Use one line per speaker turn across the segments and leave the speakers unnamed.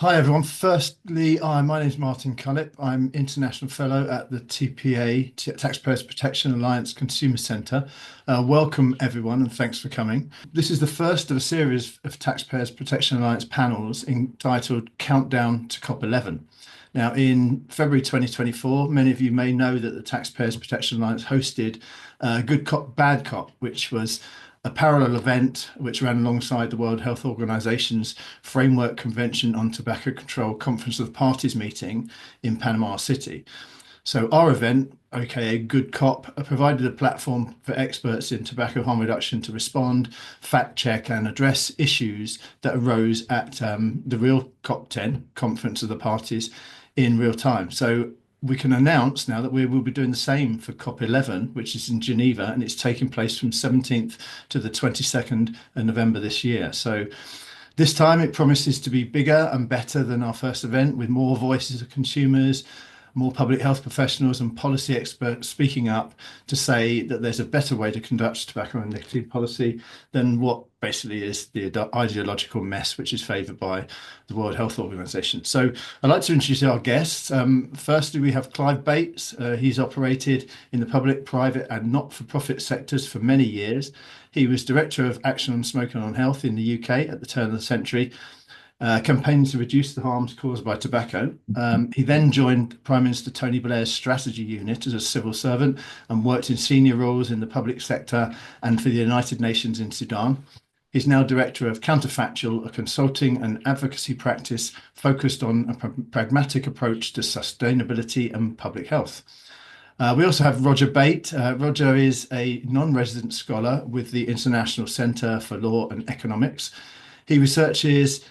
Hi everyone. Firstly, my name is Martin Cullip. I'm International Fellow at the TPA, Taxpayers Protection Alliance Consumer Centre. Welcome everyone and thanks for coming. This is the first of a series of Taxpayers Protection Alliance panels entitled Countdown to COP11. Now, in February 2024, many of you may know that the Taxpayers Protection Alliance hosted Good Cop, Bad Cop, which was a parallel event which ran alongside the World Health Organization's Framework Convention on Tobacco Control Conference of the Parties meeting in Panama City. So our event, aka Good Cop, provided a platform for experts in tobacco harm reduction to respond, fact check, and address issues that arose at the real COP10 Conference of the Parties in real time. So we can announce now that we will be doing the same for COP11, which is in Geneva, and it's taking place from 17th to the 22nd of November this year. So this time it promises to be bigger and better than our first event, with more voices of consumers, more public health professionals and policy experts speaking up to say that there's a better way to conduct tobacco and nicotine policy than what basically is the ideological mess which is favoured by the World Health Organization. So I'd like to introduce our guests. Firstly, we have Clive Bates. He's operated in the public, private and not-for-profit sectors for many years. He was Director of Action on Smoking and on Health in the UK at the turn of the century, campaigning to reduce the harms caused by tobacco. He then joined Prime Minister Tony Blair's strategy unit as a civil servant and worked in senior roles in the public sector and for the United Nations in Sudan. He's now director of Counterfactual, a consulting and advocacy practice focused on a pragmatic approach to sustainability and public health. We also have Roger Bate. Roger is a non-resident scholar with the International Centre for Law and Economics. He researches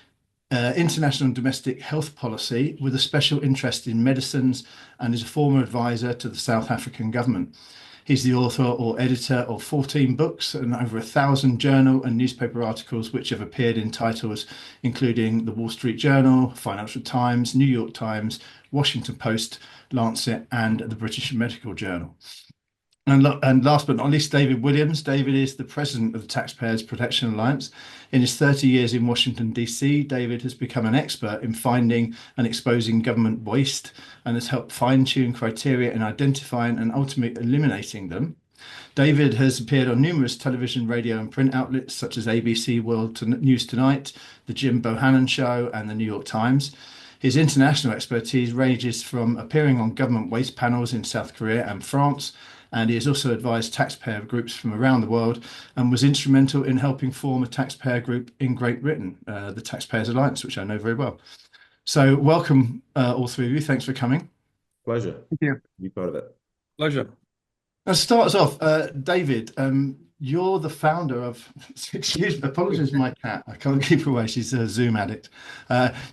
international and domestic health policy with a special interest in medicines and is a former advisor to the South African government. He's the author or editor of 14 books and over 1,000 journal and newspaper articles which have appeared in titles including the Wall Street Journal, Financial Times, New York Times, Washington Post, Lancet, and the British Medical Journal. And last but not least, David Williams. David is the president of the Taxpayers Protection Alliance. In his 30 years in Washington, D.C., David has become an expert in finding and exposing government waste and has helped fine-tune criteria in identifying and ultimately eliminating them. David has appeared on numerous television, radio, and print outlets such as ABC World News Tonight, The Jim Bohannon Show, and The New York Times. His international expertise ranges from appearing on government waste panels in South Korea and France, and he has also advised taxpayer groups from around the world and was instrumental in helping form a taxpayer group in Great Britain, the Taxpayers Alliance, which I know very well. So welcome, all three of you. Thanks for coming.
Pleasure.
Thank you.
Be part of it.
Pleasure.
Now, to start us off, David, you're the founder of, excuse me, apologies, my cat. I can't keep her away. She's a Zoom addict.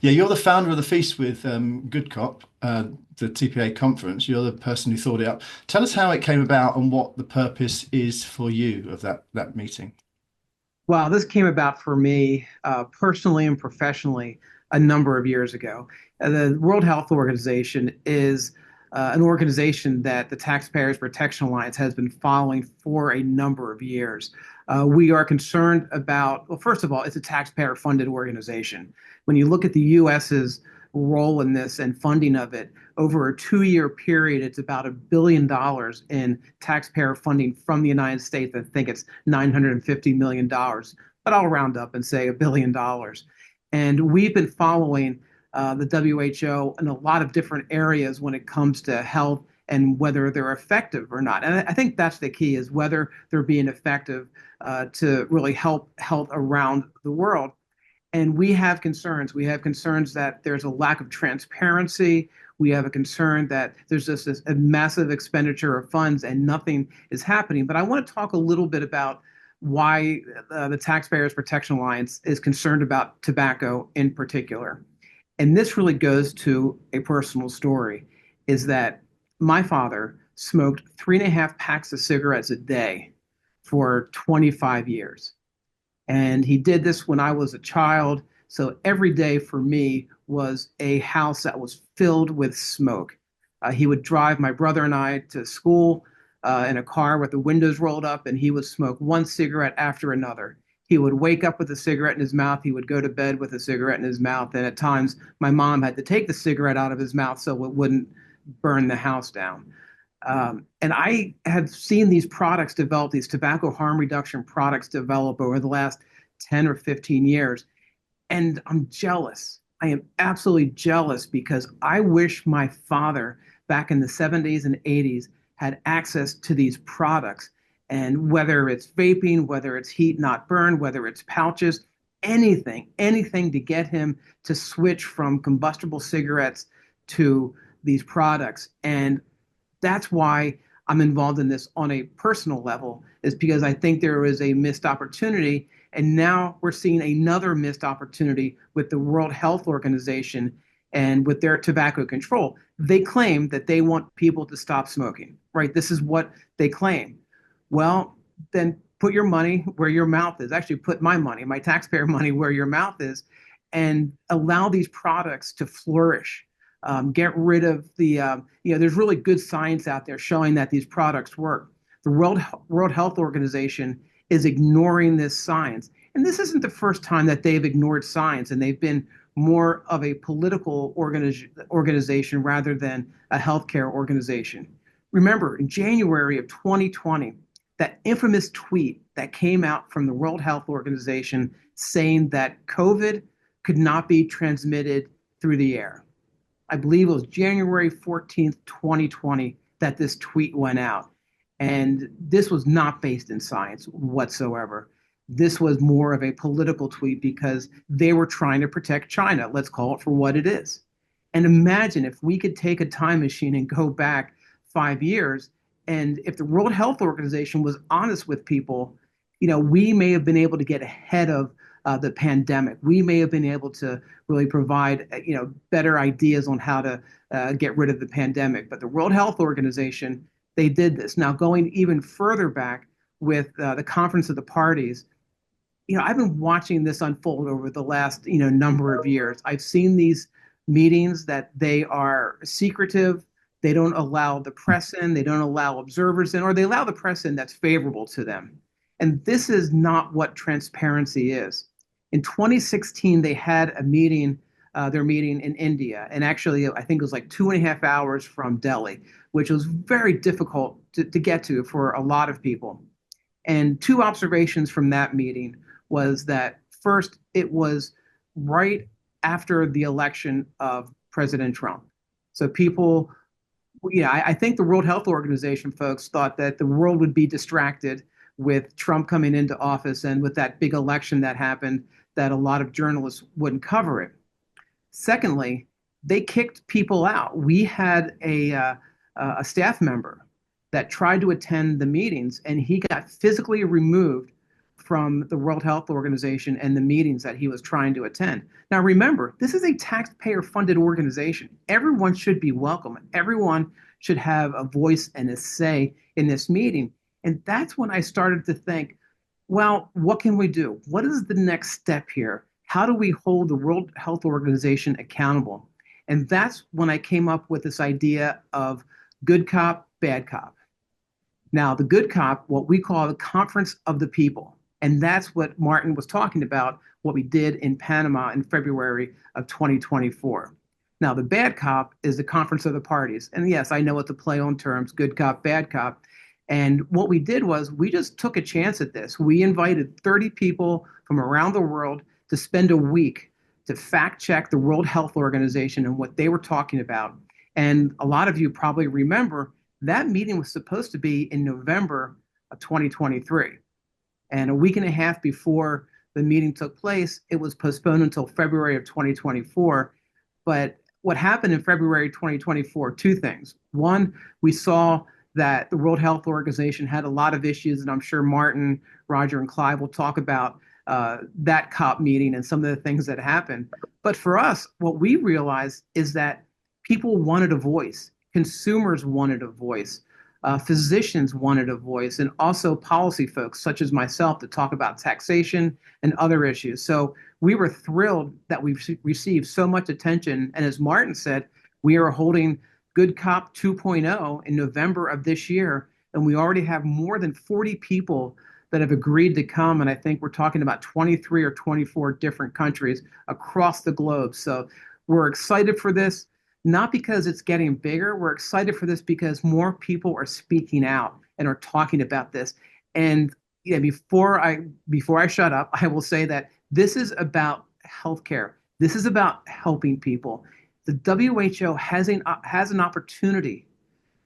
You're the founder of the Feast with Good Cop, the TPA conference. You're the person who thought it up. Tell us how it came about and what the purpose is for you of that meeting.
Well, this came about for me personally and professionally a number of years ago. The World Health Organization is an organization that the Taxpayers Protection Alliance has been following for a number of years. We are concerned about, well, first of all, it's a taxpayer-funded organization. When you look at the U.S.'s role in this and funding of it, over a 2-year period, it's about $1 billion in taxpayer funding from the United States. I think it's $950 million, but I'll round up and say $1 billion. And we've been following the WHO in a lot of different areas when it comes to health and whether they're effective or not. And I think that's the key, is whether they're being effective to really help health around the world. And we have concerns. We have concerns that there's a lack of transparency. We have a concern that there's just a massive expenditure of funds and nothing is happening. But I want to talk a little bit about why the Taxpayers Protection Alliance is concerned about tobacco in particular. And this really goes to a personal story, is that my father smoked 3.5 packs of cigarettes a day for 25 years. And he did this when I was a child. So every day for me was a house that was filled with smoke. He would drive my brother and I to school in a car with the windows rolled up, and he would smoke one cigarette after another. He would wake up with a cigarette in his mouth. He would go to bed with a cigarette in his mouth. And at times, my mom had to take the cigarette out of his mouth so it wouldn't burn the house down. And I have seen these products develop, these tobacco harm reduction products develop over the last 10 or 15 years. And I'm jealous. I am absolutely jealous because I wish my father back in the 70s and 80s had access to these products. And whether it's vaping, whether it's heat not burn, whether it's pouches, anything to get him to switch from combustible cigarettes to these products. And that's why I'm involved in this on a personal level, is because I think there was a missed opportunity. And now we're seeing another missed opportunity with the World Health Organization and with their tobacco control. They claim that they want people to stop smoking, right? This is what they claim. Well, then put your money where your mouth is. Actually, put my money, my taxpayer money, where your mouth is, and allow these products to flourish. Get rid of there's really good science out there showing that these products work. The World Health Organization is ignoring this science. And this isn't the first time that they've ignored science, and they've been more of a political organization rather than a healthcare organization. Remember, in January of 2020, that infamous tweet that came out from the World Health Organization saying that COVID could not be transmitted through the air. I believe it was January 14th, 2020, that this tweet went out. And this was not based in science whatsoever. This was more of a political tweet because they were trying to protect China. Let's call it for what it is. And imagine if we could take a time machine and go back 5 years, and if the World Health Organization was honest with people, we may have been able to get ahead of the pandemic. We may have been able to really provide, better ideas on how to get rid of the pandemic. But the World Health Organization, they did this. Now, going even further back with the Conference of the Parties, I've been watching this unfold over the last, number of years. I've seen these meetings that they are secretive. They don't allow the press in. They don't allow observers in, or they allow the press in that's favorable to them. And this is not what transparency is. In 2016, they had a meeting, their meeting in India. And actually, I think it was like 2.5 hours from Delhi, which was very difficult to get to for a lot of people. And two observations from that meeting was that first, it was right after the election of President Trump. So people, I think the World Health Organization folks thought that the world would be distracted with Trump coming into office and with that big election that happened, that a lot of journalists wouldn't cover it. Secondly, they kicked people out. We had a staff member that tried to attend the meetings, and he got physically removed from the World Health Organization and the meetings that he was trying to attend. Now, remember, this is a taxpayer-funded organization. Everyone should be welcome. Everyone should have a voice and a say in this meeting. And that's when I started to think, well, what can we do? What is the next step here? How do we hold the World Health Organization accountable? And that's when I came up with this idea of good cop, bad cop. Now, the good cop, what we call the Conference of the People. And that's what Martin was talking about, what we did in Panama in February of 2024. Now, the bad cop is the Conference of the Parties. And yes, I know it's a play on terms, good cop, bad cop. And what we did was we just took a chance at this. We invited 30 people from around the world to spend a week to fact check the World Health Organization and what they were talking about. And a lot of you probably remember that meeting was supposed to be in November of 2023. And a week and a half before the meeting took place, it was postponed until February of 2024. But what happened in February 2024, two things. One, we saw that the World Health Organization had a lot of issues, and I'm sure Martin, Roger, and Clive will talk about that COP meeting and some of the things that happened. But for us, what we realized is that people wanted a voice. Consumers wanted a voice. Physicians wanted a voice, and also policy folks such as myself to talk about taxation and other issues. So we were thrilled that we've received so much attention. And as Martin said, we are holding Good Cop 2.0 in November of this year, and we already have more than 40 people that have agreed to come. And I think we're talking about 23 or 24 different countries across the globe. So we're excited for this, not because it's getting bigger. We're excited for this because more people are speaking out and are talking about this. And yeah, before I shut up, I will say that this is about healthcare. This is about helping people. The WHO has an opportunity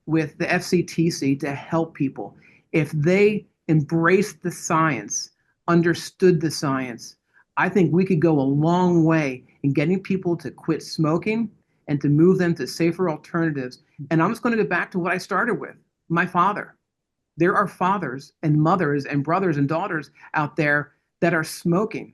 with the FCTC to help people. If they embraced the science, understood the science, I think we could go a long way in getting people to quit smoking and to move them to safer alternatives. And I'm just going to go back to what I started with, my father. There are fathers and mothers and brothers and daughters out there that are smoking,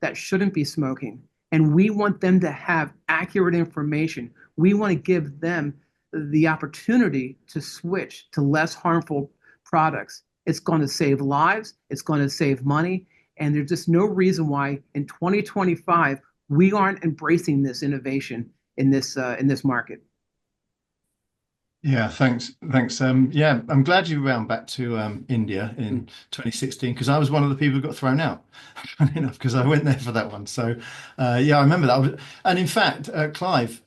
that shouldn't be smoking. And we want them to have accurate information. We want to give them the opportunity to switch to less harmful products. It's going to save lives, it's going to save money, and there's just no reason why in 2025 we aren't embracing this innovation in this market.
Yeah, thanks. Yeah, I'm glad you ran back to India in 2016 because I was one of the people who got thrown out, funny enough, because I went there for that one. So, yeah, I remember that. And in fact, Clive,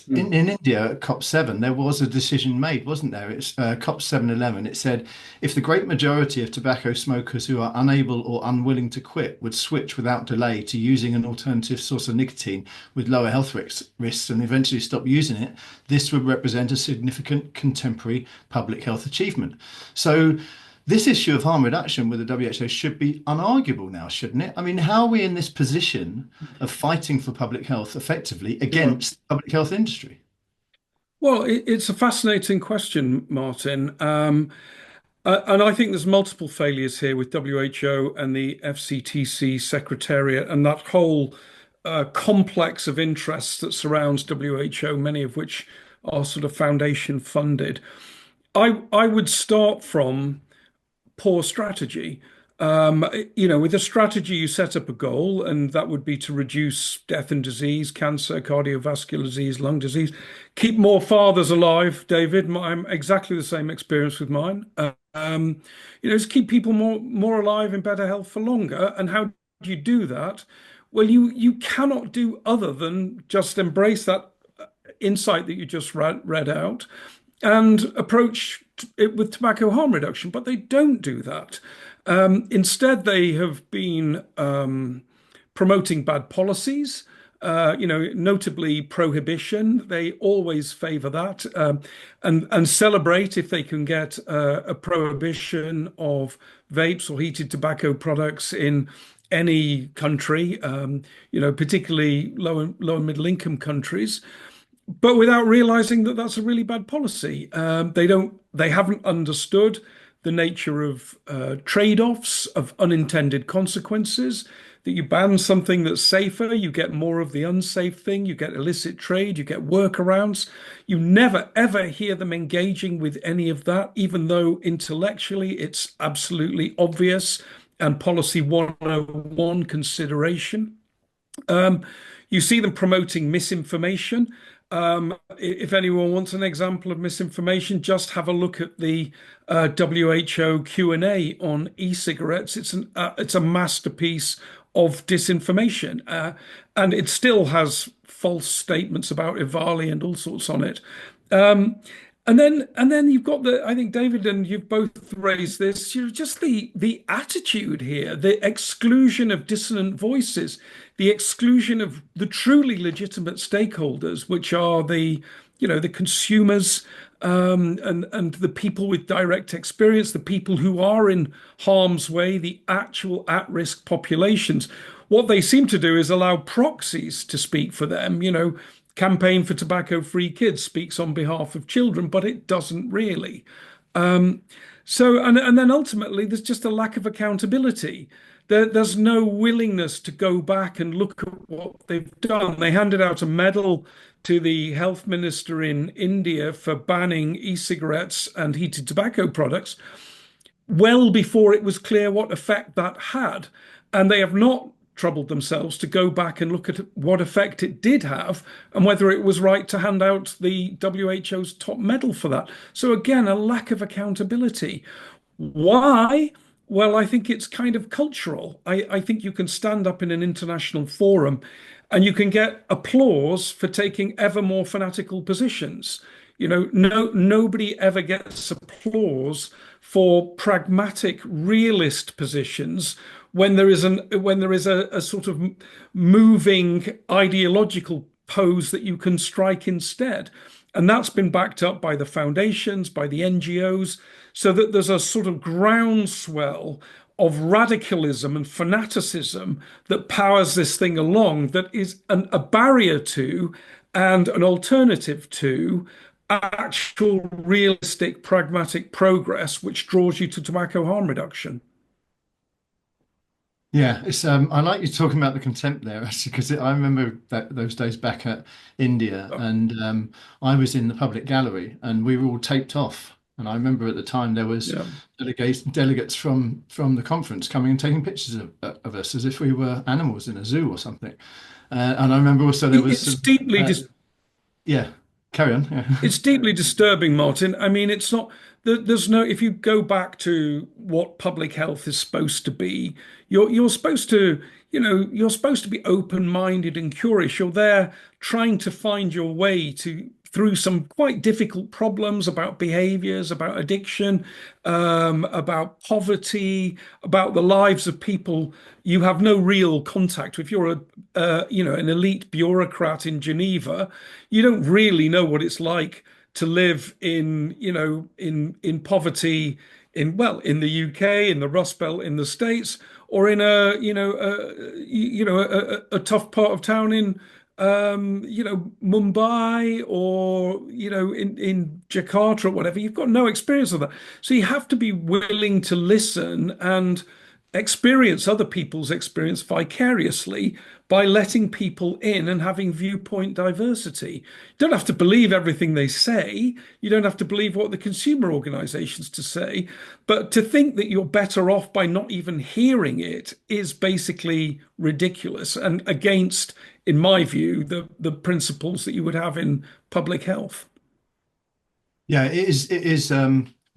in India at COP7, there was a decision made, wasn't there? It's COP 711. It said if the great majority of tobacco smokers who are unable or unwilling to quit would switch without delay to using an alternative source of nicotine with lower health risks and eventually stop using it, this would represent a significant contemporary public health achievement. So this issue of harm reduction with the WHO should be unarguable now, shouldn't it? I mean, how are we in this position of fighting for public health effectively against the public health industry?
Well, it's a fascinating question, Martin. And I think there's multiple failures here with WHO and the FCTC Secretariat and that whole complex of interests that surrounds WHO, many of which are sort of foundation funded. I would start from poor strategy. With a strategy, you set up a goal, and that would be to reduce death and disease, cancer, cardiovascular disease, lung disease, keep more fathers alive, David. I'm exactly the same experience with mine. Just keep people more alive in better health for longer. And how do you do that? Well, you cannot do other than just embrace that insight that you just read out and approach it with tobacco harm reduction, but they don't do that. Instead, they have been promoting bad policies, notably prohibition. They always favor that and celebrate if they can get a prohibition of vapes or heated tobacco products in any country, particularly low and middle income countries, but without realizing that that's a really bad policy. They haven't understood the nature of trade-offs, of unintended consequences. That you ban something that's safer, you get more of the unsafe thing, you get illicit trade, you get workarounds. You never ever hear them engaging with any of that, even though intellectually it's absolutely obvious and policy 101 consideration. You see them promoting misinformation. If anyone wants an example of misinformation, just have a look at the WHO Q&A on e-cigarettes. It's a masterpiece of disinformation, and it still has false statements about EVALI and all sorts on it. And then you've got I think David and you've both raised this, just the attitude here, the exclusion of dissonant voices, the exclusion of the truly legitimate stakeholders, which are the consumers, and the people with direct experience, the people who are in harm's way, the actual at-risk populations. What they seem to do is allow proxies to speak for them. Campaign for Tobacco-Free Kids speaks on behalf of children, but it doesn't really. And then ultimately, there's just a lack of accountability. There's no willingness to go back and look at what they've done. They handed out a medal to the health minister in India for banning e-cigarettes and heated tobacco products well before it was clear what effect that had. And they have not troubled themselves to go back and look at what effect it did have and whether it was right to hand out the WHO's top medal for that. So again, a lack of accountability. Why? Well, I think it's kind of cultural. I think you can stand up in an international forum and you can get applause for taking ever more fanatical positions. Nobody ever gets applause for pragmatic, realist positions when there is a sort of moving ideological pose that you can strike instead. And that's been backed up by the foundations, by the NGOs, so that there's a sort of groundswell of radicalism and fanaticism that powers this thing along, that is a barrier to and an alternative to actual realistic pragmatic progress, which draws you to tobacco harm reduction.
Yeah, it's I like you talking about the contempt there actually because I remember those days back at India and I was in the public gallery and we were all taped off and I remember at the time there was
Yeah.
delegates from the conference coming and taking pictures of us as if we were animals in a zoo or something. And I remember also there was
It's
some
deeply dis
yeah, carry on. Yeah.
It's deeply disturbing, Martin. I mean, it's not, there's no, if you go back to what public health is supposed to be, you're supposed to, you're supposed to be open-minded and curious. You're there trying to find your way through some quite difficult problems about behaviors, about addiction, about poverty, about the lives of people you have no real contact with. If you're an elite bureaucrat in Geneva, you don't really know what it's like to live in poverty in the UK, in the Rust Belt, in the States, or in a tough part of town in Mumbai or in Jakarta or whatever. You've got no experience of that, so you have to be willing to listen and experience other people's experience vicariously by letting people in and having viewpoint diversity. You don't have to believe everything they say. You don't have to believe what the consumer organizations to say, but to think that you're better off by not even hearing it is basically ridiculous and against, in my view, the principles that you would have in public health.
Yeah, it is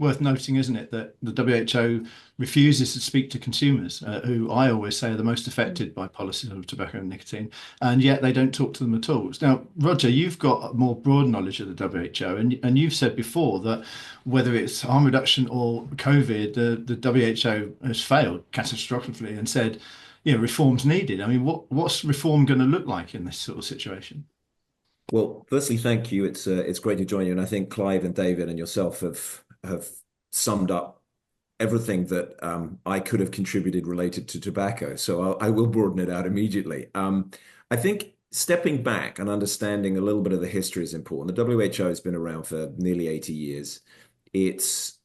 worth noting, isn't it, that the WHO refuses to speak to consumers, who I always say are the most affected by policies of tobacco and nicotine, and yet they don't talk to them at all. Now, Roger, you've got more broad knowledge of the WHO, and you've said before that whether it's harm reduction or COVID, the WHO has failed catastrophically and said, reform's needed. I mean, what's reform going to look like in this sort of situation?
Well, firstly, thank you. It's great to join you, and I think Clive and David and yourself have summed up everything that I could have contributed related to tobacco. So I will broaden it out immediately. I think stepping back and understanding a little bit of the history is important. The WHO has been around for nearly 80 years. It's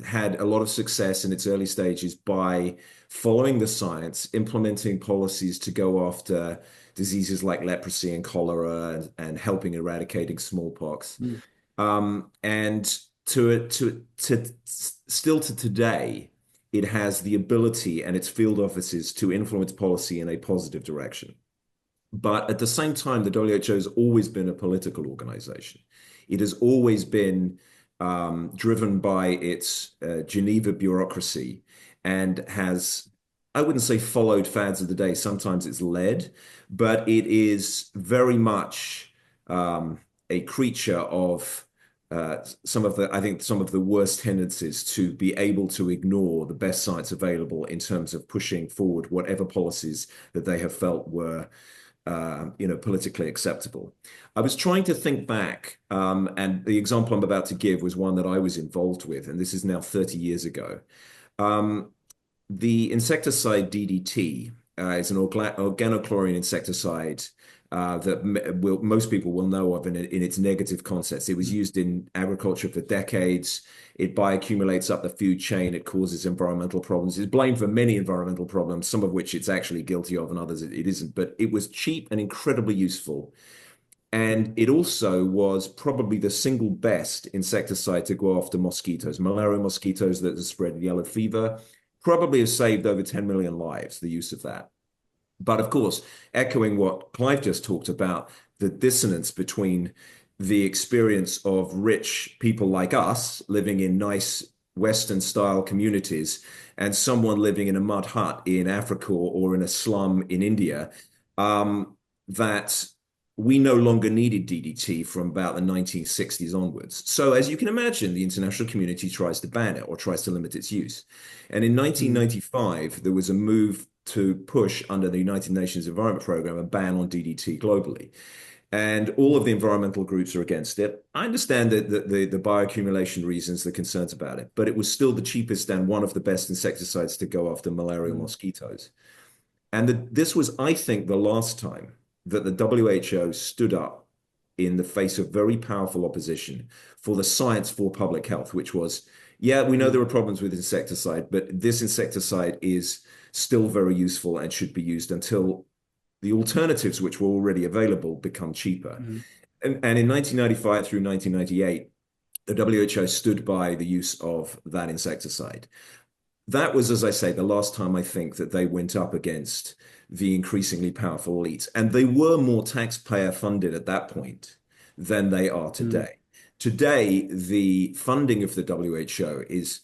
had a lot of success in its early stages by following the science, implementing policies to go after diseases like leprosy and cholera and helping eradicating smallpox. And still to today, it has the ability and its field offices to influence policy in a positive direction. But at the same time, the WHO has always been a political organization. It has always been driven by its Geneva bureaucracy and has, I wouldn't say followed fads of the day. Sometimes it's led, but it is very much a creature of some of the worst tendencies to be able to ignore the best science available in terms of pushing forward whatever policies that they have felt were politically acceptable. I was trying to think back, and the example I'm about to give was one that I was involved with, and this is now 30 years ago. The insecticide DDT is an organochlorine insecticide that most people will know of in its negative concepts. It was used in agriculture for decades. It bioaccumulates up the food chain. It causes environmental problems. It's blamed for many environmental problems, some of which it's actually guilty of and others it isn't. But it was cheap and incredibly useful. And it also was probably the single best insecticide to go after mosquitoes, malaria mosquitoes that spread yellow fever. Probably has saved over 10 million lives, the use of that. But of course, echoing what Clive just talked about, the dissonance between the experience of rich people like us living in nice, Western style communities and someone living in a mud hut in Africa or in a slum in India, that we no longer needed DDT from about the 1960s onwards. So as you can imagine, the international community tries to ban it or tries to limit its use. And in 1995, there was a move to push under the United Nations Environment Programme a ban on DDT globally. And all of the environmental groups are against it. I understand that the bioaccumulation reasons, the concerns about it, but it was still the cheapest and one of the best insecticides to go after malarial mosquitoes. And this was, I think, the last time that the WHO stood up in the face of very powerful opposition for the science for public health, which was, yeah, we know there are problems with insecticide, but this insecticide is still very useful and should be used until the alternatives, which were already available, become cheaper. And in 1995 through 1998, the WHO stood by the use of that insecticide. That was, as I say, the last time I think that they went up against the increasingly powerful elites. And they were more taxpayer funded at that point than they are today. Today, the funding of the WHO is,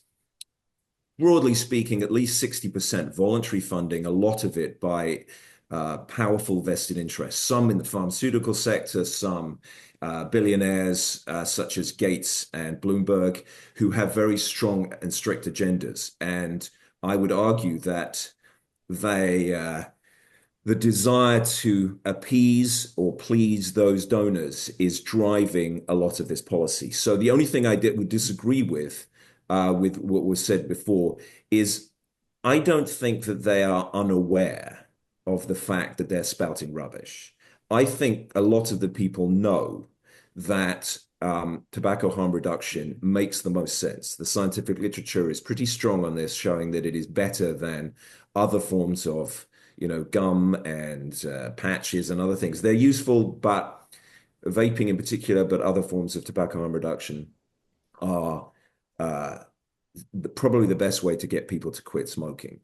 broadly speaking, at least 60% voluntary funding, a lot of it by powerful vested interests, some in the pharmaceutical sector, some billionaires such as Gates and Bloomberg, who have very strong and strict agendas. And I would argue that the desire to appease or please those donors is driving a lot of this policy. So the only thing I would disagree with what was said before is I don't think that they are unaware of the fact that they're spouting rubbish. I think a lot of the people know that tobacco harm reduction makes the most sense. The scientific literature is pretty strong on this, showing that it is better than other forms of, gum and patches and other things. They're useful, but vaping in particular, but other forms of tobacco harm reduction are probably the best way to get people to quit smoking.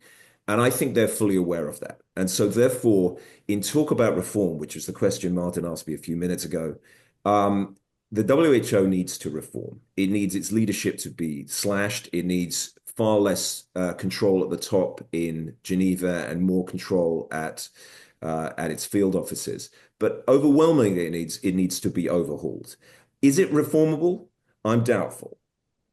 And I think they're fully aware of that. And so therefore, in talk about reform, which was the question Martin asked me a few minutes ago, the WHO needs to reform. It needs its leadership to be slashed. It needs far less control at the top in Geneva and more control at its field offices. But overwhelmingly, it needs to be overhauled. Is it reformable? I'm doubtful.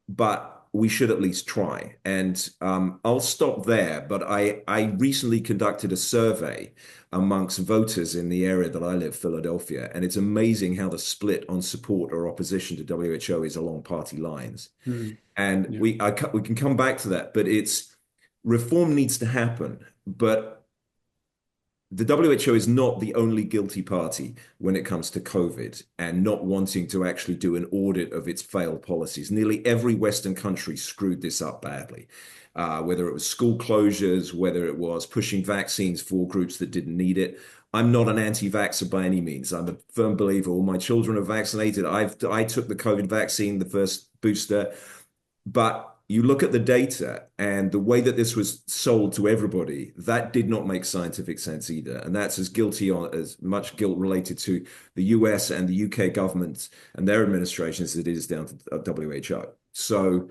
But we should at least try. And I'll stop there. But I recently conducted a survey amongst voters in the area that I live, Philadelphia. And it's amazing how the split on support or opposition to WHO is along party lines. And we can come back to that. But reform needs to happen. But the WHO is not the only guilty party when it comes to COVID and not wanting to actually do an audit of its failed policies. Nearly every Western country screwed this up badly, whether it was school closures, whether it was pushing vaccines for groups that didn't need it. I'm not an anti-vaxxer by any means. I'm a firm believer. All my children are vaccinated. I took the COVID vaccine, the first booster, but you look at the data and the way that this was sold to everybody, that did not make scientific sense either. And that's as much guilt related to the US and the UK government and their administrations as it is down to WHO. So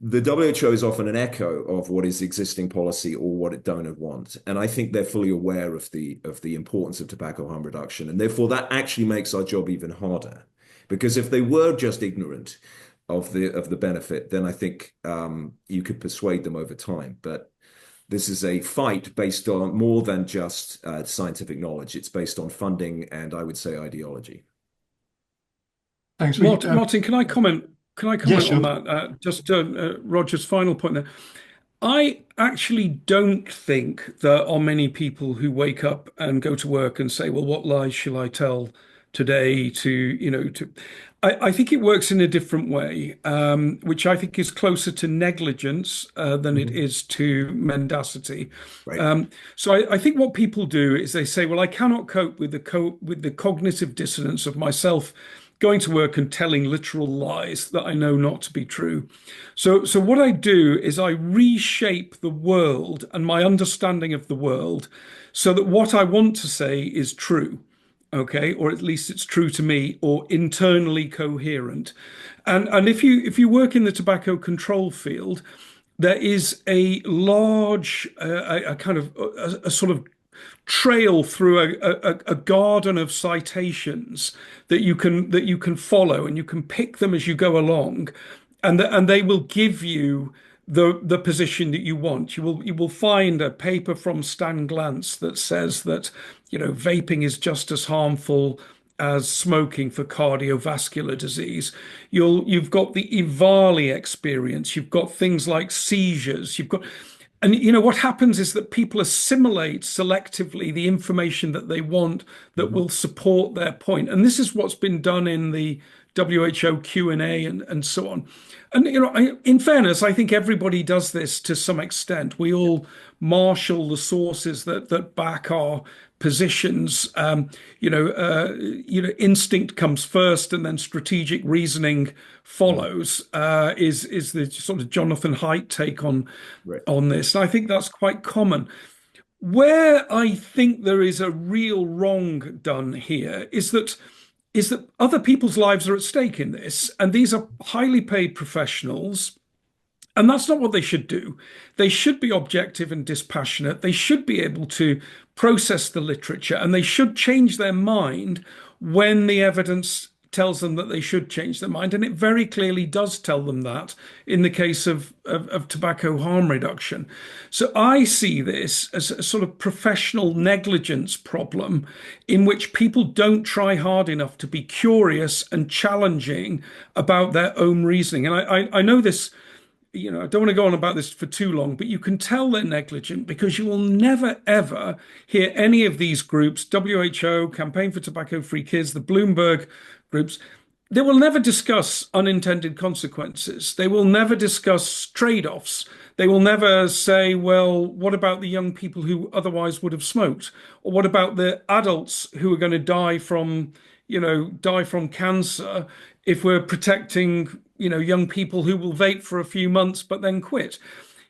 the WHO is often an echo of what is existing policy or what it don't want. And I think they're fully aware of the importance of tobacco harm reduction. And therefore that actually makes our job even harder. Because if they were just ignorant of the benefit, then I think you could persuade them over time. But this is a fight based on more than just scientific knowledge. It's based on funding and I would say ideology.
Thanks.
Martin, can I comment? Can I comment
sure.
on that? Just Roger's final point there. I actually don't think there are many people who wake up and go to work and say, well, what lies shall I tell today I think it works in a different way, which I think is closer to negligence than it is to mendacity.
Right.
So I think what people do is they say, well, I cannot cope with the cognitive dissonance of myself going to work and telling literal lies that I know not to be true. So what I do is I reshape the world and my understanding of the world so that what I want to say is true. okay, or at least it's true to me, or internally coherent. And if you work in the tobacco control field, there is a large a kind of a sort of trail through a garden of citations that you can follow, and you can pick them as you go along, and they will give you the position that you want. You will find a paper from Stan Glantz that says that vaping is just as harmful as smoking for cardiovascular disease. You've got the EVALI experience. You've got things like seizures. And what happens is that people assimilate selectively the information that they want that will support their point. And this is what's been done in the WHO Q&A and so on. And in fairness, I think everybody does this to some extent. We all marshal the sources that back our positions. Instinct comes first, and then strategic reasoning follows. Is the sort of Jonathan Haidt take on
Right.
on this? And I think that's quite common. Where I think there is a real wrong done here is that other people's lives are at stake in this, and these are highly paid professionals. And that's not what they should do. They should be objective and dispassionate. They should be able to process the literature, and they should change their mind when the evidence tells them that they should change their mind. And it very clearly does tell them that in the case of tobacco harm reduction. So I see this as a sort of professional negligence problem in which people don't try hard enough to be curious and challenging about their own reasoning. And I know this. I don't want to go on about this for too long, but you can tell they're negligent because you will never, ever hear any of these groups, WHO, Campaign for Tobacco-Free Kids, the Bloomberg groups, they will never discuss unintended consequences. They will never discuss trade-offs. They will never say, well, what about the young people who otherwise would have smoked? Or what about the adults who are going to die from cancer if we're protecting young people who will vape for a few months but then quit?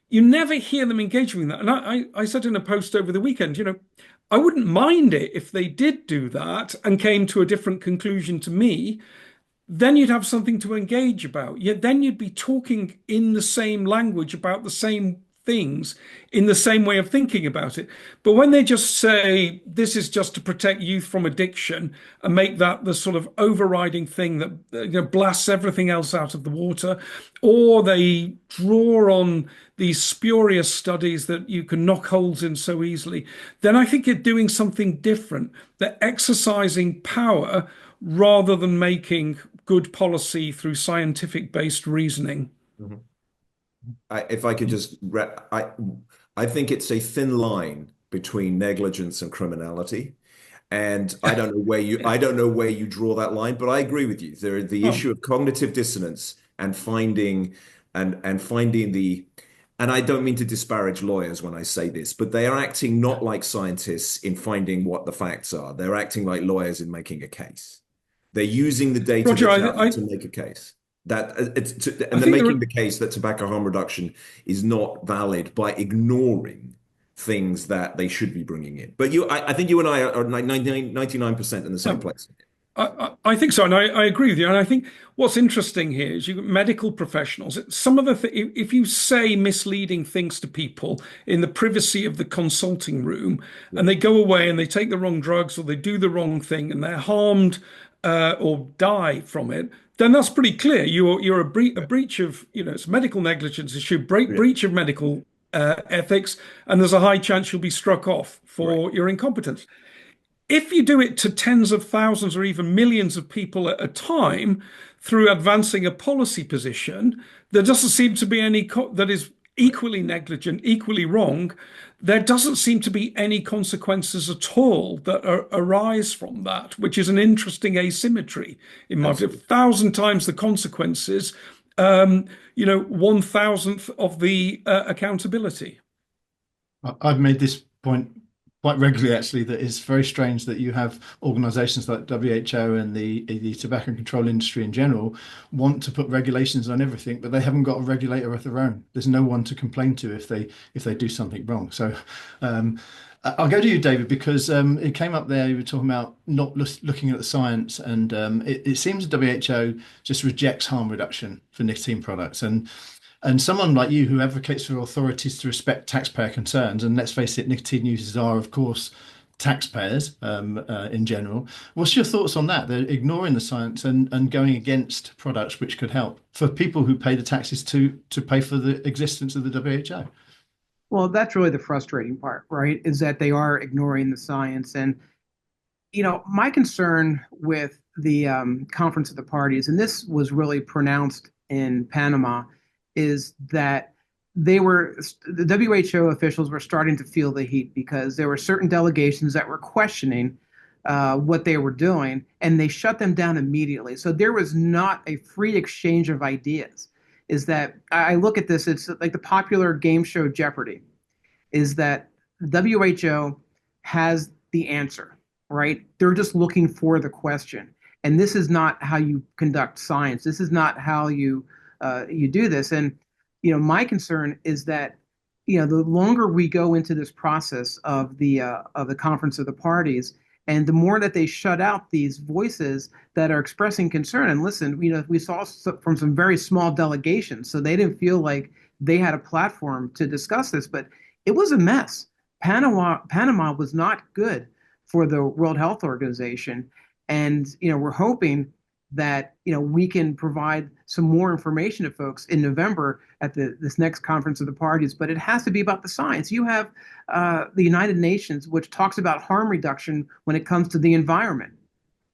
You never hear them engaging with that. And I said in a post over the weekend, I wouldn't mind it if they did do that and came to a different conclusion to me. Then you'd have something to engage about. Yet then you'd be talking in the same language about the same things in the same way of thinking about it. But when they just say this is just to protect youth from addiction and make that the sort of overriding thing that blasts everything else out of the water, or they draw on these spurious studies that you can knock holes in so easily, then I think you're doing something different. They're exercising power rather than making good policy through scientific based reasoning.
Mhm. If I could just, I think it's a thin line between negligence and criminality, and I don't know where you draw that line. But I agree with you. The issue of cognitive dissonance and finding the, and I don't mean to disparage lawyers when I say this, but they are acting not like scientists in finding what the facts are. They're acting like lawyers in making a case. They're using the data
Roger,
to make a case. And they're making the case that tobacco harm reduction is not valid by ignoring things that they should be bringing in. But I think you and I are like 99% in the same place.
I think so, and I agree with you. And I think what's interesting here is you've got medical professionals. Some of if you say misleading things to people in the privacy of the consulting room, and they go away and they take the wrong drugs or they do the wrong thing and they're harmed or die from it, then that's pretty clear. You're a breach of it's a medical negligence issue, breach of medical ethics, and there's a high chance you'll be struck off for your incompetence. If you do it to tens of thousands or even millions of people at a time through advancing a policy position, there doesn't seem to be any that is equally negligent, equally wrong. There doesn't seem to be any consequences at all that arise from that, which is an interesting asymmetry in my view. 1,000 times the consequences, 1,000th of the accountability.
I've made this point quite regularly, actually, that it's very strange that you have organizations like WHO and the tobacco control industry in general want to put regulations on everything, but they haven't got a regulator of their own. There's no one to complain to if they do something wrong. So I'll go to you, David, because it came up there. You were talking about not looking at the science, and it seems the WHO just rejects harm reduction for nicotine products. And someone like you who advocates for authorities to respect taxpayer concerns, and let's face it, nicotine users are, of course, taxpayers in general. What's your thoughts on that? They're ignoring the science and going against products which could help for people who pay the taxes to pay for the existence of the WHO.
Well, that's really the frustrating part, right? Is that they are ignoring the science. And, my concern with the Conference of the Parties, and this was really pronounced in Panama, is that the WHO officials were starting to feel the heat because there were certain delegations that were questioning what they were doing, and they shut them down immediately. So there was not a free exchange of ideas. Is that I look at this, it's like the popular game show Jeopardy, is that WHO has the answer, right? They're just looking for the question. And this is not how you conduct science. This is not how you do this. And my concern is that the longer we go into this process of the Conference of the Parties, and the more that they shut out these voices that are expressing concern. And listen, we saw from some very small delegations, so they didn't feel like they had a platform to discuss this, but it was a mess. Panama was not good for the World Health Organization, and we're hoping that we can provide some more information to folks in November at this next Conference of the Parties. But it has to be about the science. You have the United Nations, which talks about harm reduction when it comes to the environment.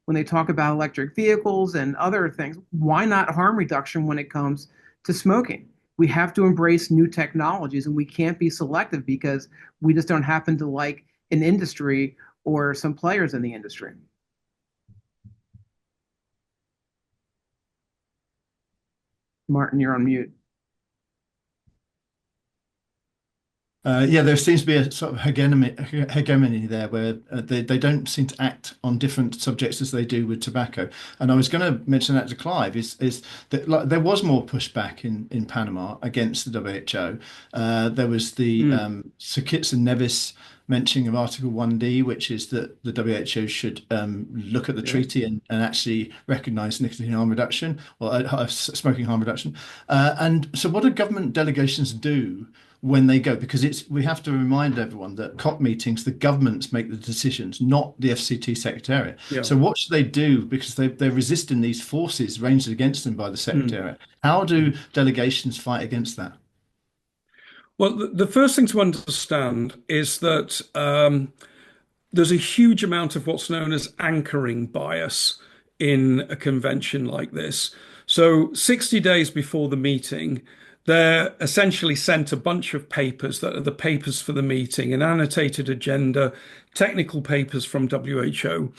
When they talk about electric vehicles and other things, why not harm reduction when it comes to smoking? We have to embrace new technologies, and we can't be selective because we just don't happen to like an industry or some players in the industry. Martin, you're on mute.
Yeah, there seems to be a sort of hegemony there where they don't seem to act on different subjects as they do with tobacco. And I was going to mention that to Clive is that like, there was more pushback in Panama against the WHO. There was the Sir Kitts and Nevis mentioning of Article 1D, which is that the WHO should look at the treaty and actually recognise nicotine harm reduction or smoking harm reduction. And so what do government delegations do when they go? Because we have to remind everyone that COP meetings, the governments make the decisions, not the FCT Secretariat.
Yeah.
So what should they do? Because they're resisting these forces ranged against them by the Secretariat. How do delegations fight against that?
Well, the first thing to understand is that there's a huge amount of what's known as anchoring bias in a convention like this. So 60 days before the meeting, they're essentially sent a bunch of papers that are the papers for the meeting, an annotated agenda, technical papers from WHO,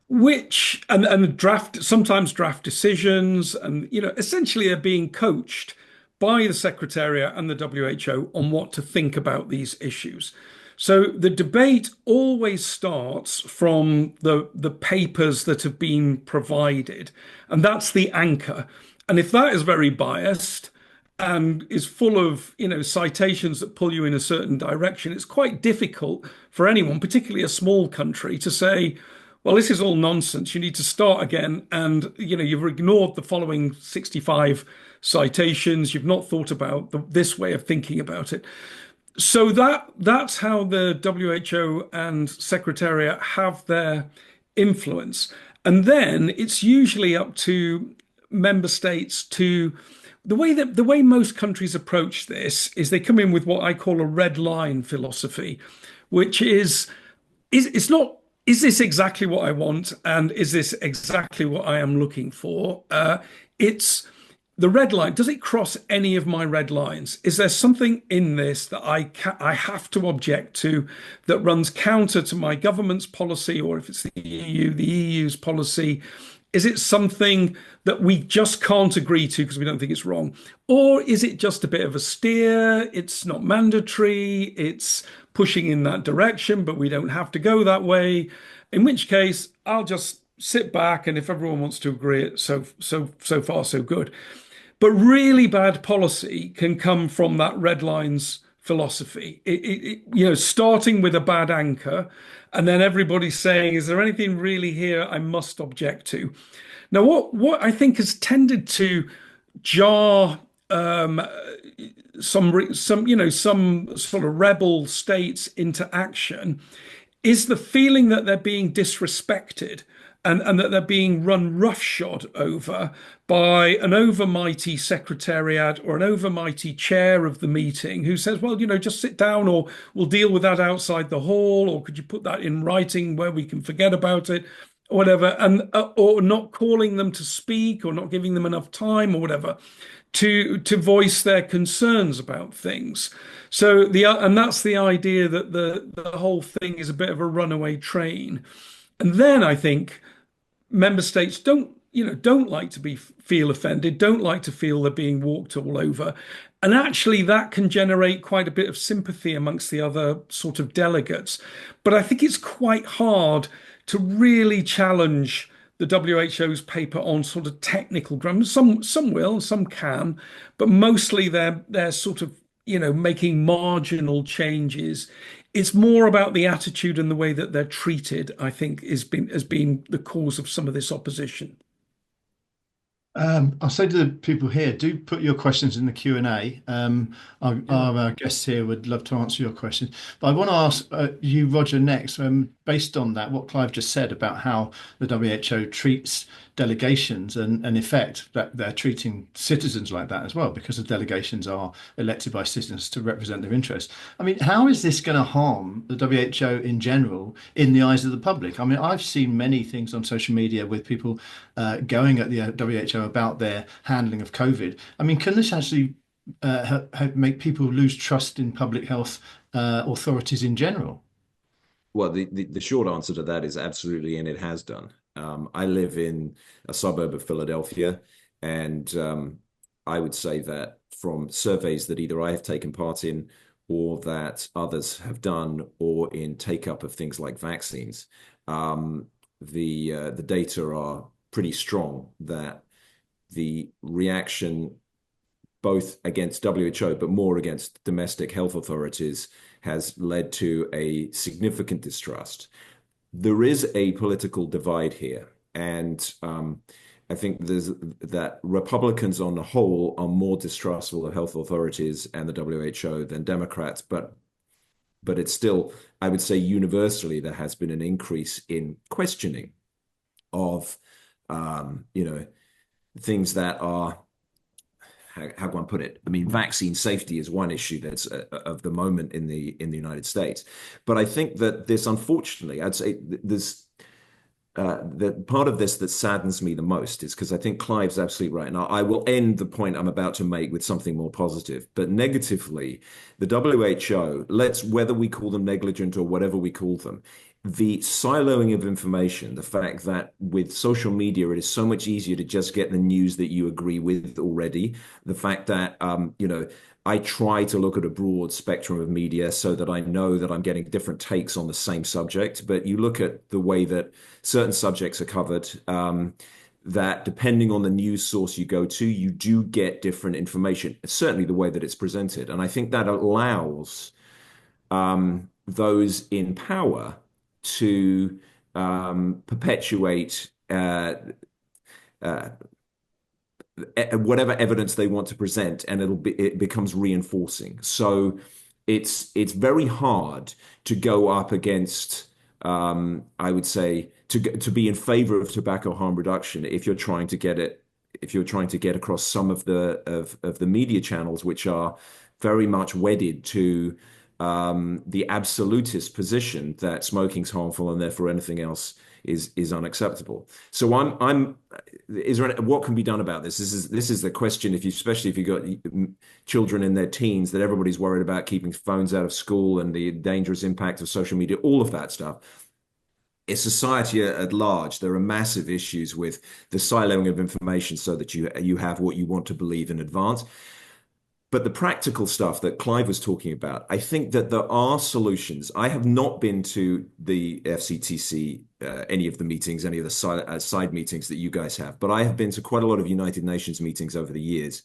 which and sometimes draft decisions, and essentially are being coached by the Secretariat and the WHO on what to think about these issues. So the debate always starts from the papers that have been provided, and that's the anchor. And if that is very biased and is full of citations that pull you in a certain direction, it's quite difficult for anyone, particularly a small country, to say, well, this is all nonsense. You need to start again. And you've ignored the following 65 citations. You've not thought about this way of thinking about it. So that's how the WHO and Secretariat have their influence. And then it's usually up to member states to the way most countries approach this is they come in with what I call a red line philosophy, which is it's not, is this exactly what I want? And is this exactly what I am looking for? It's the red line. Does it cross any of my red lines? Is there something in this that I have to object to that runs counter to my government's policy, or if it's the EU's policy? Is it something that we just can't agree to because we don't think it's wrong? Or is it just a bit of a steer? It's not mandatory. It's pushing in that direction, but we don't have to go that way. In which case, I'll just sit back, and if everyone wants to agree, so far so good. But really bad policy can come from that red lines philosophy. Starting with a bad anchor, and then everybody saying, "Is there anything really here I must object to?" Now, what I think has tended to jar some sort of rebel states into action is the feeling that they're being disrespected and that they're being run roughshod over by an overmighty secretariat or an overmighty chair of the meeting who says, well, just sit down, or we'll deal with that outside the hall, or could you put that in writing where we can forget about it, or whatever, and or not calling them to speak or not giving them enough time or whatever to voice their concerns about things. So and that's the idea that the whole thing is a bit of a runaway train. And then I think member states don't like to feel offended, don't like to feel they're being walked all over. And actually that can generate quite a bit of sympathy amongst the other sort of delegates. But I think it's quite hard to really challenge the WHO's paper on sort of technical grounds. Some will, some can, but mostly they're sort of making marginal changes. It's more about the attitude and the way that they're treated, I think, has been the cause of some of this opposition.
I'll say to the people here, do put your questions in the Q&A. Our guests here would love to answer your questions. But I want to ask you, Roger, next, based on that, what Clive just said about how the WHO treats delegations, and in effect that they're treating citizens like that as well, because the delegations are elected by citizens to represent their interests. I mean, how is this going to harm the WHO in general in the eyes of the public? I mean, I've seen many things on social media with people going at the WHO about their handling of COVID. I mean, can this actually make people lose trust in public health authorities in general?
Well, the short answer to that is absolutely, and it has done. I live in a suburb of Philadelphia, and I would say that from surveys that either I have taken part in or that others have done, or in take up of things like vaccines, the data are pretty strong that the reaction both against WHO, but more against domestic health authorities, has led to a significant distrust. There is a political divide here, and I think that Republicans on the whole are more distrustful of health authorities and the WHO than Democrats, but it's still, I would say, universally there has been an increase in questioning of things that are, how can one put it? I mean, vaccine safety is one issue that's of the moment in the United States. But I think that this, unfortunately, I'd say there's the part of this that saddens me the most is because I think Clive's absolutely right. Now, I will end the point I'm about to make with something more positive. But negatively, the WHO, whether we call them negligent or whatever we call them, the siloing of information, the fact that with social media, it is so much easier to just get the news that you agree with already. The fact that, I try to look at a broad spectrum of media so that I know that I'm getting different takes on the same subject. But you look at the way that certain subjects are covered, that depending on the news source you go to, you do get different information, certainly the way that it's presented. And I think that allows those in power to perpetuate whatever evidence they want to present, and it becomes reinforcing. So it's very hard to go up against, I would say, to be in favor of tobacco harm reduction if you're trying to get across some of the media channels which are very much wedded to the absolutist position that smoking's harmful and therefore anything else is unacceptable. So what can be done about this? This is the question, especially if you've got children in their teens, that everybody's worried about keeping phones out of school and the dangerous impact of social media, all of that stuff. In society at large, there are massive issues with the siloing of information so that you have what you want to believe in advance. But the practical stuff that Clive was talking about, I think that there are solutions. I have not been to the FCTC, any of the meetings, any of the side meetings that you guys have, but I have been to quite a lot of United Nations meetings over the years.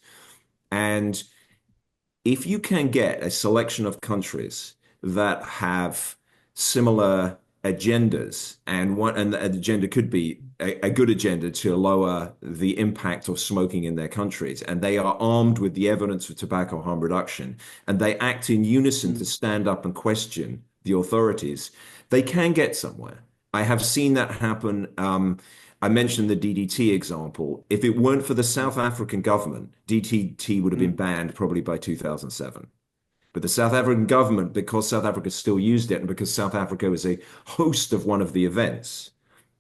And if you can get a selection of countries that have similar agendas, and the agenda could be a good agenda to lower the impact of smoking in their countries, and they are armed with the evidence of tobacco harm reduction, and they act in unison to stand up and question the authorities, they can get somewhere. I have seen that happen. I mentioned the DDT example. If it weren't for the South African government, DDT would have been banned probably by 2007. But the South African government, because South Africa still used it and because South Africa was a host of one of the events,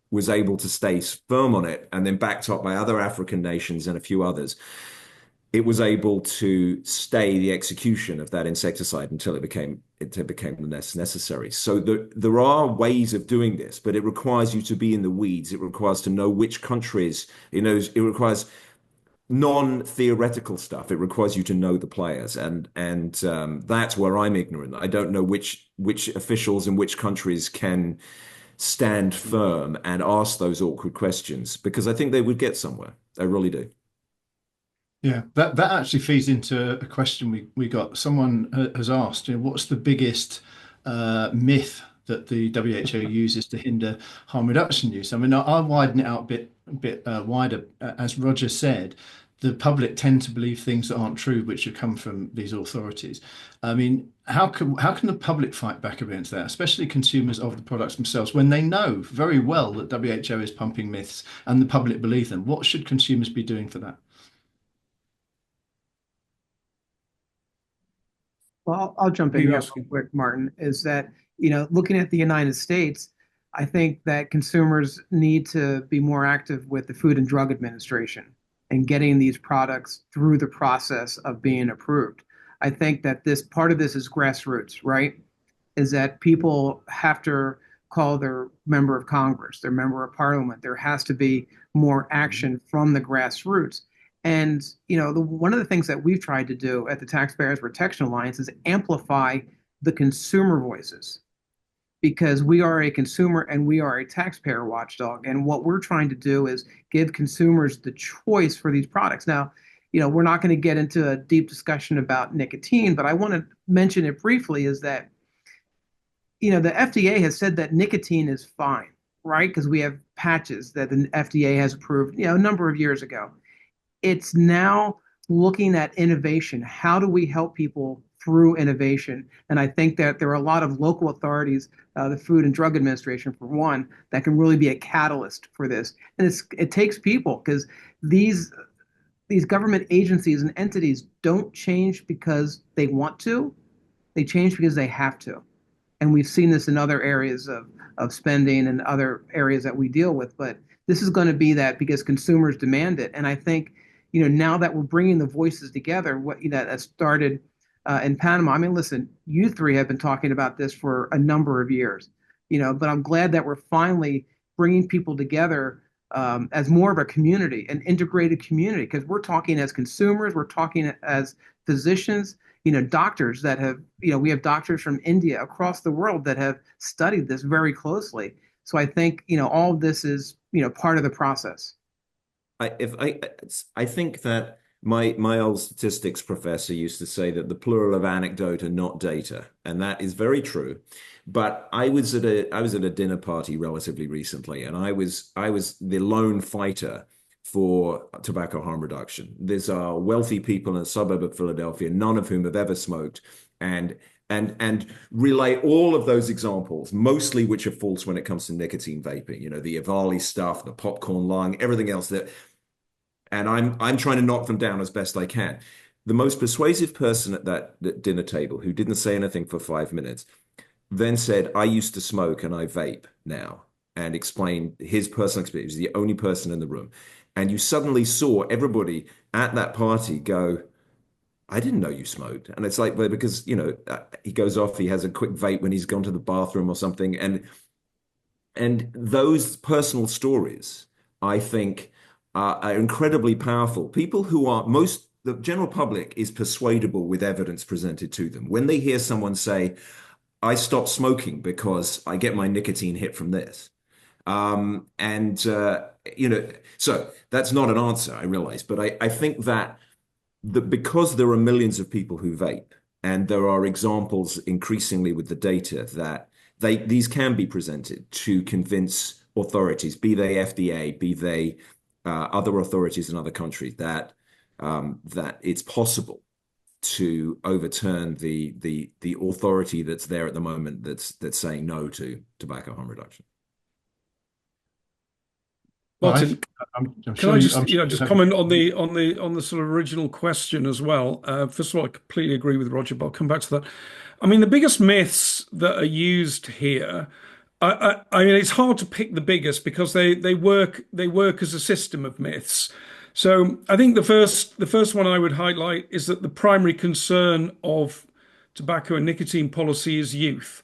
was able to stay firm on it, and then backed up by other African nations and a few others, it was able to stay the execution of that insecticide until it became less necessary. So there are ways of doing this, but it requires you to be in the weeds. It requires to know which countries, it requires non-theoretical stuff. It requires you to know the players, and that's where I'm ignorant. I don't know which officials in which countries can stand firm and ask those awkward questions, because I think they would get somewhere. I really do.
Yeah, that actually feeds into a question we got. Someone has asked, what's the biggest myth that the WHO uses to hinder harm reduction use? I mean, I'll widen it out a bit wider. As Roger said, the public tend to believe things that aren't true, which have come from these authorities. I mean, how can the public fight back against that, especially consumers of the products themselves, when they know very well that WHO is pumping myths and the public believe them? What should consumers be doing for that?
Well, I'll jump
Are
in
you
here real
asking?
quick, Martin, is that, looking at the United States, I think that consumers need to be more active with the Food and Drug Administration and getting these products through the process of being approved. I think that this part of this is grassroots, right? Is that people have to call their member of Congress, their member of parliament. There has to be more action from the grassroots. And one of the things that we've tried to do at the Taxpayers Protection Alliance is amplify the consumer voices, because we are a consumer and we are a taxpayer watchdog. And what we're trying to do is give consumers the choice for these products. Now, we're not going to get into a deep discussion about nicotine, but I want to mention it briefly, is that the FDA has said that nicotine is fine, right? Because we have patches that the FDA has approved, a number of years ago. It's now looking at innovation. How do we help people through innovation? And I think that there are a lot of local authorities, the Food and Drug Administration, for one, that can really be a catalyst for this. And it takes people, because these government agencies and entities don't change because they want to. They change because they have to. And we've seen this in other areas of spending and other areas that we deal with. But this is going to be that because consumers demand it. And I think, now that we're bringing the voices together, that started in Panama. I mean, listen, you three have been talking about this for a number of years, but I'm glad that we're finally bringing people together as more of a community, an integrated community, because we're talking as consumers, we're talking as physicians, doctors that have, we have doctors from India, across the world, that have studied this very closely. So I think, all of this is, part of the process.
I think that my old statistics professor used to say that the plural of anecdote are not data, and that is very true. But I was at a dinner party relatively recently, and I was the lone fighter for tobacco harm reduction. These are wealthy people in a suburb of Philadelphia, none of whom have ever smoked, and relay all of those examples, mostly which are false when it comes to nicotine vaping. The Avali stuff, the popcorn lung, everything else and I'm trying to knock them down as best I can. The most persuasive person at that dinner table, who didn't say anything for 5 minutes, then said, "I used to smoke and I vape now," and explained his personal experience. He was the only person in the room. And you suddenly saw everybody at that party go, "I didn't know you smoked." And it's like, well, because, he goes off, he has a quick vape when he's gone to the bathroom or something. And those personal stories, I think, are incredibly powerful. The general public is persuadable with evidence presented to them. When they hear someone say, "I stopped smoking because I get my nicotine hit from this." And so that's not an answer, I realize, but I think that because there are millions of people who vape, and there are examples increasingly with the data that these can be presented to convince authorities, be they FDA, be they other authorities in other countries, that that it's possible to overturn the authority that's there at the moment that's saying no to tobacco harm reduction.
Martin,
I'm
can I
sure
just
I'm sure you
just
have.
comment on the sort of original question as well? First of all, I completely agree with Roger, but I'll come back to that. I mean, the biggest myths that are used here. I mean, it's hard to pick the biggest because they work as a system of myths. So I think the first one I would highlight is that the primary concern of tobacco and nicotine policy is youth,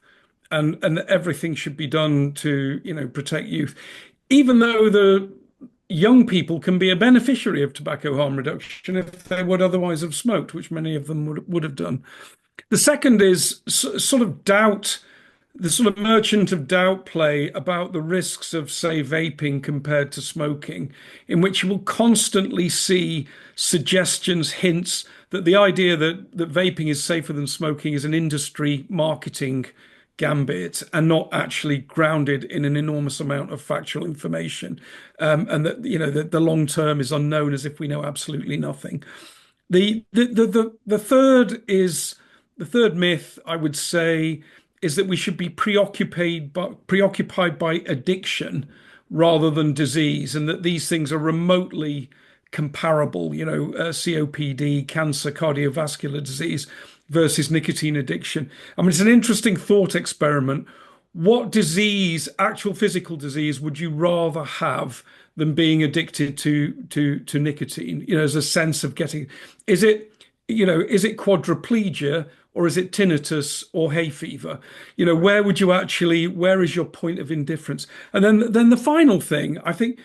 and everything should be done to protect youth, even though the young people can be a beneficiary of tobacco harm reduction if they would otherwise have smoked, which many of them would have done. The second is sort of doubt, the sort of merchant of doubt play about the risks of, say, vaping compared to smoking, in which you will constantly see suggestions, hints that the idea that vaping is safer than smoking is an industry marketing gambit and not actually grounded in an enormous amount of factual information, and that the long term is unknown, as if we know absolutely nothing. The third myth, I would say, is that we should be preoccupied by addiction rather than disease, and that these things are remotely comparable. COPD, cancer, cardiovascular disease versus nicotine addiction. I mean, it's an interesting thought experiment. What disease, actual physical disease, would you rather have than being addicted to nicotine? As a sense of getting, is it quadriplegia or is it tinnitus or hay fever? Where is your point of indifference? And then the final thing, I think,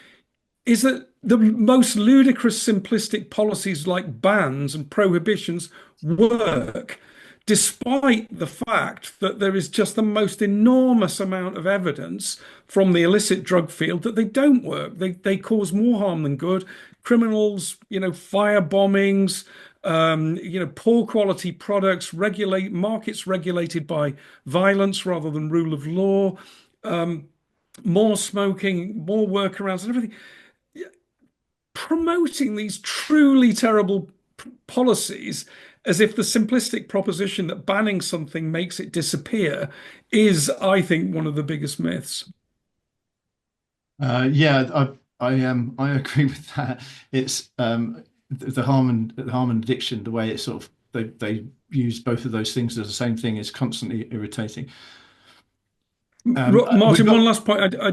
is that the most ludicrous simplistic policies like bans and prohibitions work, despite the fact that there is just the most enormous amount of evidence from the illicit drug field that they don't work. They cause more harm than good. Criminals, fire bombings, poor quality products, markets regulated by violence rather than rule of law, more smoking, more workarounds and everything. Promoting these truly terrible policies as if the simplistic proposition that banning something makes it disappear is, I think, one of the biggest myths.
Yeah, I agree with that. It's the harm and addiction. The way it's sort of they use both of those things as the same thing is constantly irritating. We've
Martin,
got
one last point. I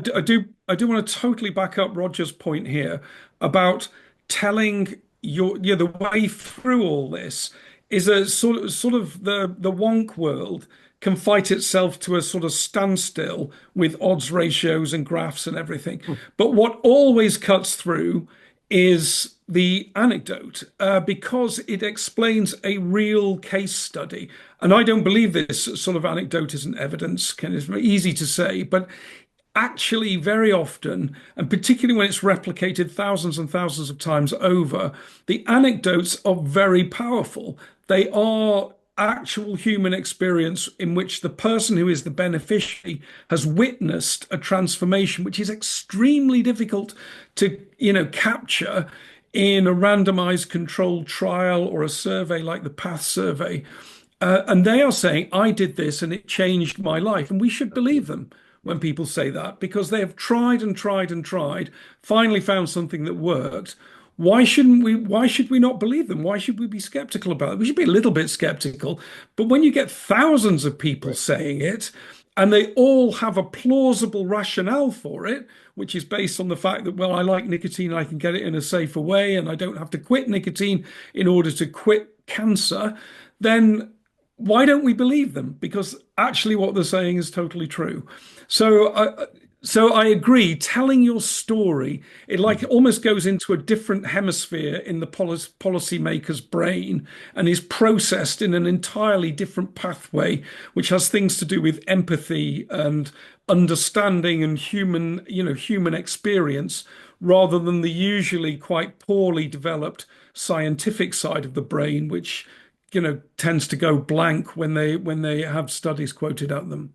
do want to totally back up Roger's point here about telling the way through all this is a sort of the wonk world can fight itself to a sort of standstill with odds ratios and graphs and everything. But what always cuts through is the anecdote, because it explains a real case study. And I don't believe this sort of anecdote isn't evidence. It's easy to say, but actually very often, and particularly when it's replicated thousands and thousands of times over, the anecdotes are very powerful. They are actual human experience in which the person who is the beneficiary has witnessed a transformation, which is extremely difficult to, capture in a randomized controlled trial or a survey like the PATH survey. And they are saying, I did this and it changed my life. And we should believe them when people say that, because they have tried and tried and tried, finally found something that worked. Why should we not believe them? Why should we be skeptical about it? We should be a little bit skeptical. But when you get thousands of people saying it, and they all have a plausible rationale for it, which is based on the fact that, well, I like nicotine, I can get it in a safer way, and I don't have to quit nicotine in order to quit cancer, then why don't we believe them? Because actually what they're saying is totally true. So I agree. Telling your story, it almost goes into a different hemisphere in the policymaker's brain and is processed in an entirely different pathway, which has things to do with empathy and understanding and human experience, rather than the usually quite poorly developed scientific side of the brain, which, tends to go blank when they have studies quoted at them.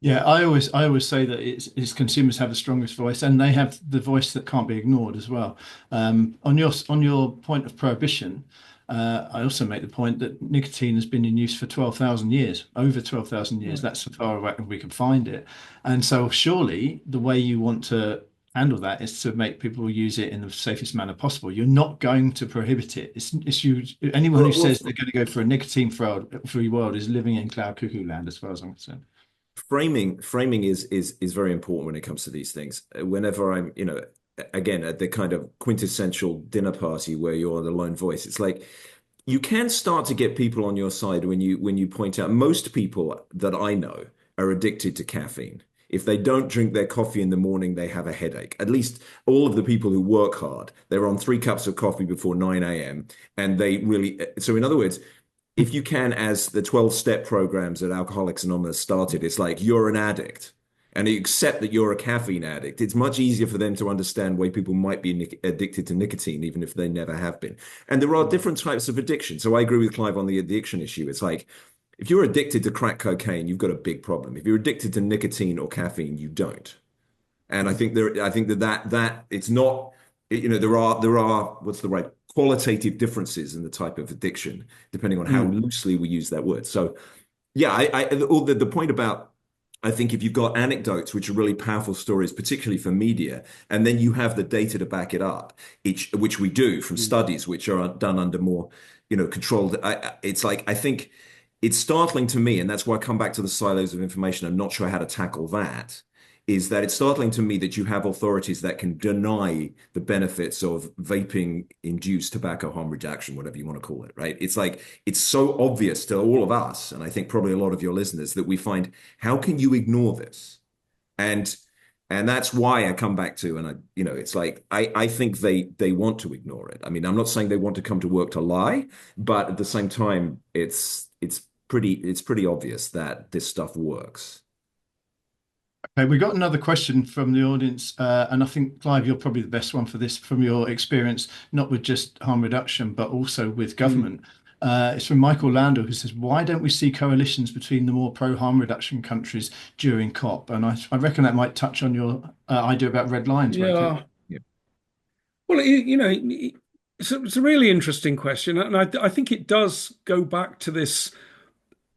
Yeah, I always say that it's consumers have the strongest voice, and they have the voice that can't be ignored as well. On your point of prohibition, I also make the point that nicotine has been in use for 12,000 years, over 12,000 years. That's so far away we can find it, and so surely the way you want to handle that is to make people use it in the safest manner possible. You're not going to prohibit it. It's you. Anyone who says they're going to go for a nicotine-free world is living in cloud cuckoo land, as far as I'm concerned.
Framing is very important when it comes to these things. Whenever I'm, again, at the kind of quintessential dinner party where you're the lone voice, it's like you can start to get people on your side when you point out most people that I know are addicted to caffeine. If they don't drink their coffee in the morning, they have a headache. At least all of the people who work hard, they're on 3 cups of coffee before 9 a.m. And they really, so in other words, if you can, as the 12-step programs that Alcoholics Anonymous started, it's like you're an addict and you accept that you're a caffeine addict. It's much easier for them to understand why people might be addicted to nicotine, even if they never have been. And there are different types of addiction. So I agree with Clive on the addiction issue. It's like, if you're addicted to crack cocaine, you've got a big problem. If you're addicted to nicotine or caffeine, you don't. And I think that it's not, there are what's the right qualitative differences in the type of addiction, depending on how loosely we use that word. So, yeah, the point about, I think if you've got anecdotes, which are really powerful stories, particularly for media, and then you have the data to back it up, which we do from studies, which are done under more, controlled. It's like, I think it's startling to me, and that's why I come back to the silos of information. I'm not sure how to tackle that. Is that it's startling to me that you have authorities that can deny the benefits of vaping-induced tobacco harm reduction, whatever you want to call it, right? It's like, it's so obvious to all of us, and I think probably a lot of your listeners, that we find, how can you ignore this? And that's why I come back to, and it's like, I think they want to ignore it. I mean, I'm not saying they want to come to work to lie, but at the same time, it's pretty obvious that this stuff works.
Okay, we got another question from the audience, and I think, Clive, you're probably the best one for this from your experience, not with just harm reduction, but also with government. It's from Michael Landau, who says, why don't we see coalitions between the more pro-harm reduction countries during COP? And I reckon that might touch on your idea about red lines.
Yeah. Well, it's a really interesting question. And I think it does go back to this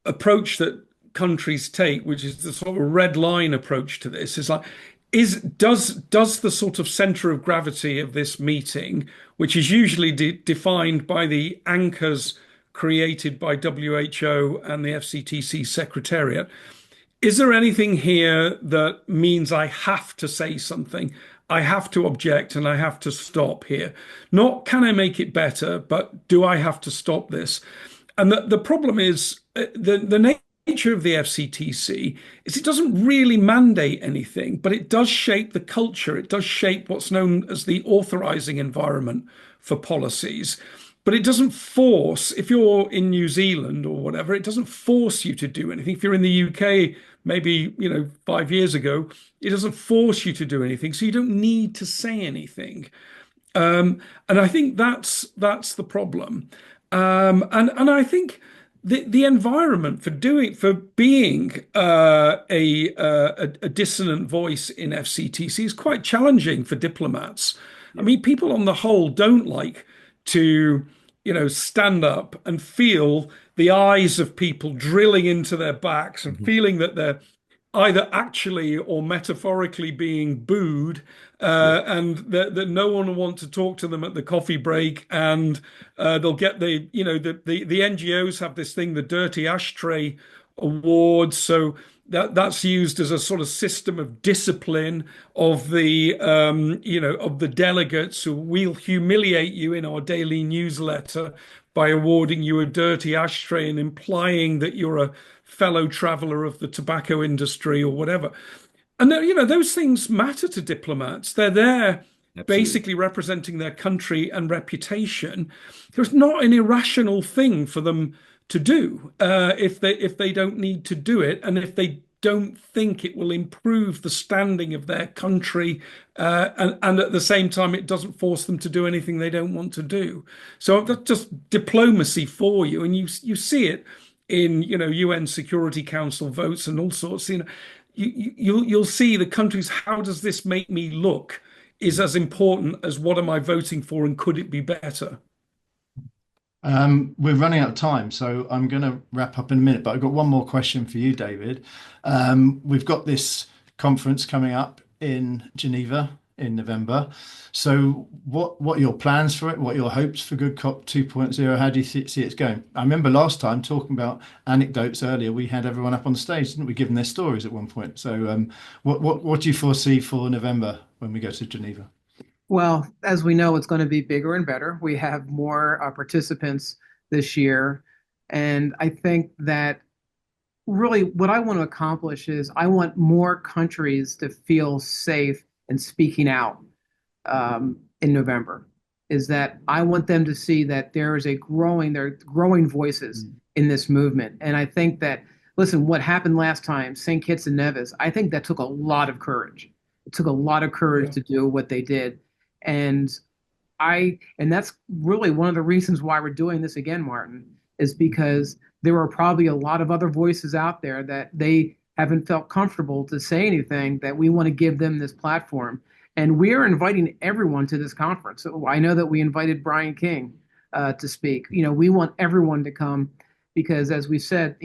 approach that countries take, which is the sort of red line approach to this. Is like, does the sort of center of gravity of this meeting, which is usually defined by the anchors created by WHO and the FCTC Secretariat, is there anything here that means I have to say something? I have to object and I have to stop here. Not can I make it better, but do I have to stop this? And the problem is the nature of the FCTC is it doesn't really mandate anything, but it does shape the culture. It does shape what's known as the authorizing environment for policies. But it doesn't force, if you're in New Zealand or whatever, it doesn't force you to do anything. If you're in the UK, maybe, 5 years ago, it doesn't force you to do anything. So you don't need to say anything. And I think that's the problem. And I think the environment for being a dissonant voice in FCTC is quite challenging for diplomats. I mean, people on the whole don't like to, stand up and feel the eyes of people drilling into their backs and feeling that they're either actually or metaphorically being booed, and that no one will want to talk to them at the coffee break, and they'll get the NGOs have this thing, the Dirty Ashtray Award, so that's used as a sort of system of discipline of the of the delegates who will humiliate you in our daily newsletter by awarding you a dirty ashtray and implying that you're a fellow traveler of the tobacco industry or whatever. And those things matter to diplomats. They're there basically representing their country and reputation. There's not an irrational thing for them to do if they don't need to do it, and if they don't think it will improve the standing of their country, and at the same time, it doesn't force them to do anything they don't want to do. So that's just diplomacy for you, and you see it in UN Security Council votes and all sorts. You'll see the countries. How does this make me look? Is as important as what am I voting for, and could it be better?
We're running out of time, so I'm going to wrap up in a minute. But I've got one more question for you, David. We've got this conference coming up in Geneva in November. So, what are your plans for it? What are your hopes for Good Cop 2.0? How do you see it's going? I remember last time talking about anecdotes earlier. We had everyone up on stage, didn't we, giving their stories at one point? So, what do you foresee for November when we go to Geneva?
Well, as we know, it's going to be bigger and better. We have more participants this year. And I think that really what I want to accomplish is I want more countries to feel safe in speaking out in November. Is that I want them to see that there are growing voices in this movement. And I think that, listen, what happened last time, St. Kitts and Nevis, I think that took a lot of courage. It took a lot of courage to do what they did. And and that's really one of the reasons why we're doing this again, Martin, is because there are probably a lot of other voices out there that they haven't felt comfortable to say anything, that we want to give them this platform. And we are inviting everyone to this conference. So I know that we invited Brian King to speak. We want everyone to come because, as we said,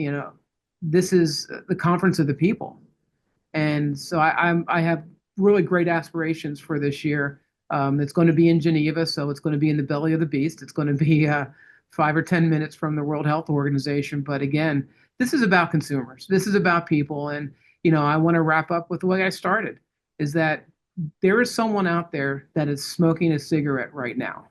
this is the conference of the people. And so I have really great aspirations for this year. It's going to be in Geneva, so it's going to be in the belly of the beast. It's going to be 5 or 10 minutes from the World Health Organization. But again, this is about consumers. This is about people. And, I want to wrap up with the way I started, is that there is someone out there that is smoking a cigarette right now.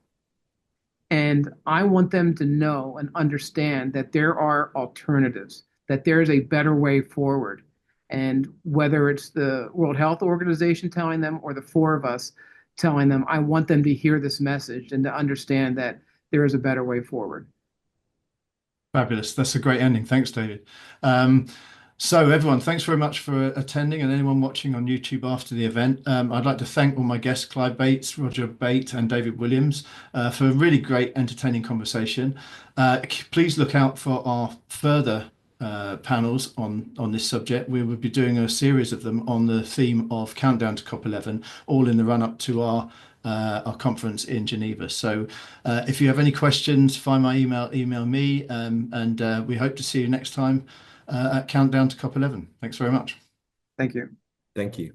And I want them to know and understand that there are alternatives, that there is a better way forward. And whether it's the World Health Organization telling them or the four of us telling them, I want them to hear this message and to understand that there is a better way forward.
Fabulous. That's a great ending. Thanks, David. So everyone, thanks very much for attending, and anyone watching on YouTube after the event. I'd like to thank all my guests, Clive Bates, Roger Bate, and David Williams, for a really great, entertaining conversation. Please look out for our further panels on this subject. We will be doing a series of them on the theme of Countdown to COP11, all in the run-up to our conference in Geneva. So if you have any questions, find my email me, and we hope to see you next time at Countdown to COP11. Thanks very much.
Thank you.
Thank you.